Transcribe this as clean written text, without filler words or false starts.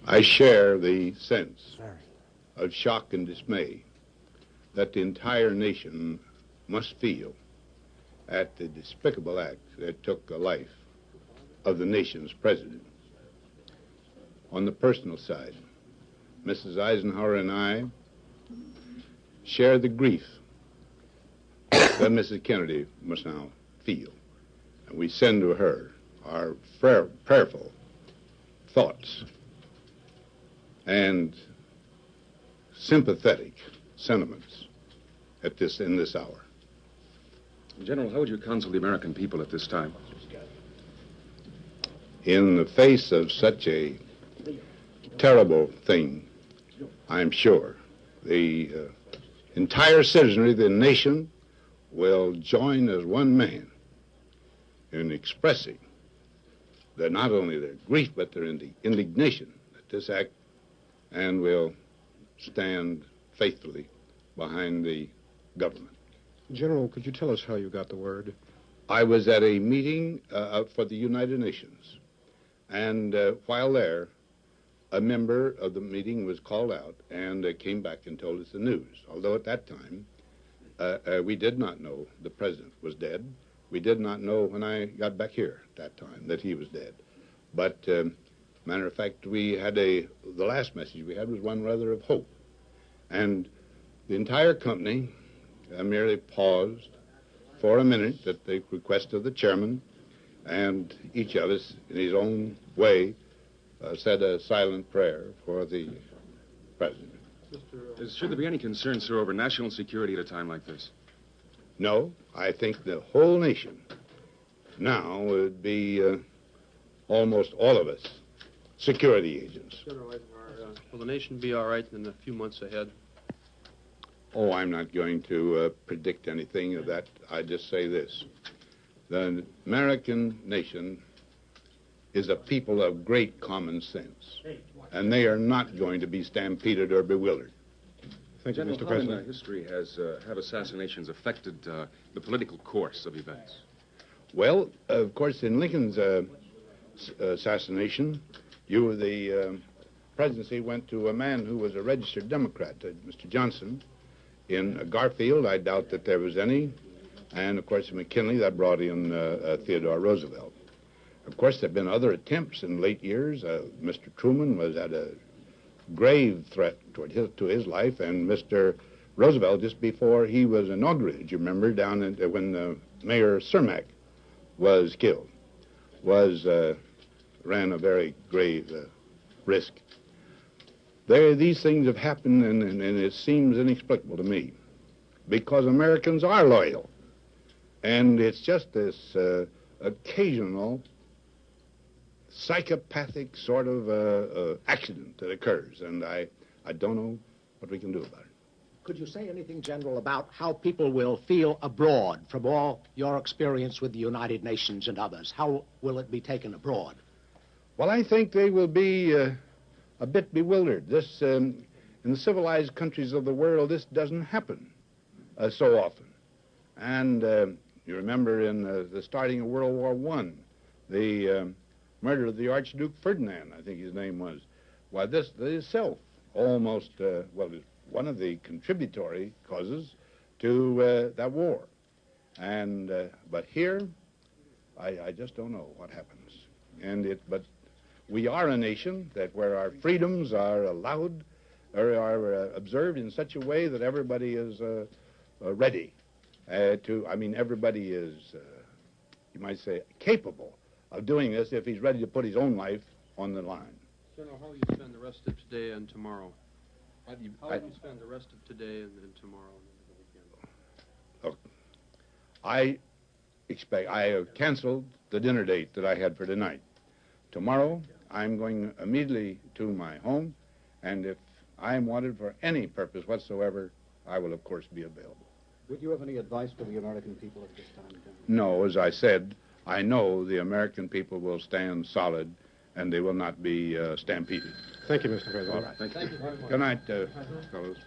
I share the sense of shock and dismay that the entire nation must feel at the despicable act that took the life of the nation's president. On the personal side, Mrs. Eisenhower and I share the grief that Mrs. Kennedy must now feel. And we send to her our prayerful thoughts and sympathetic sentiments in this hour. General, how would you counsel the American people at this time? In the face of such a terrible thing, I'm sure the entire citizenry of the nation will join as one man in expressing not only their grief but their indignation at this act, and will stand faithfully behind the government. General, could you tell us how you got the word? I was at a meeting for the United Nations, and while there, a member of the meeting was called out and came back and told us the news. Although at that time, we did not know the president was dead. We did not know when I got back here at that time that he was dead. But, matter of fact, we had the last message we had was one rather of hope. And the entire company merely paused for a minute at the request of the chairman, and each of us, in his own way, said a silent prayer for the president. Should there be any concern, sir, over national security at a time like this? No, I think the whole nation now would be almost all of us security agents. General Eisenhower, will the nation be all right in a few months ahead? Oh, I'm not going to predict anything of that. I just say this. The American nation is a people of great common sense, and they are not going to be stampeded or bewildered. Thank you, General, Mr. how in President. history have assassinations affected the political course of events? Well, of course, in Lincoln's assassination, the presidency went to a man who was a registered Democrat, Mr. Johnson. In Garfield, I doubt that there was any. And, of course, in McKinley, that brought in Theodore Roosevelt. Of course, there have been other attempts in late years. Mr. Truman was at a grave threat to his life, and Mr. Roosevelt, just before he was inaugurated, you remember, down when Mayor Cermak was killed, ran a very grave risk. These things have happened, and it seems inexplicable to me, because Americans are loyal, and it's just this occasional psychopathic sort of accident that occurs, and I don't know what we can do about it. Could you say anything, General, about how people will feel abroad from all your experience with the United Nations and others? How will it be taken abroad? Well, I think they will be a bit bewildered. This, in the civilized countries of the world, this doesn't happen so often. And you remember in the starting of World War I, the murder of the Archduke Ferdinand, I think his name was. Why, this itself almost, is one of the contributory causes to that war. And, but here, I just don't know what happens. But we are a nation where our freedoms are allowed, or are observed in such a way that everybody is ready everybody is, you might say, capable of doing this if he's ready to put his own life on the line. General, how will you spend the rest of today and tomorrow? How will you spend the rest of today and tomorrow and the weekend? Look, I have canceled the dinner date that I had for tonight. Tomorrow, I'm going immediately to my home, and if I am wanted for any purpose whatsoever, I will, of course, be available. Would you have any advice for the American people at this time, General? No, as I said, I know the American people will stand solid, and they will not be stampeded. Thank you, Mr. President. All right. Thank you very much. Good night, fellows.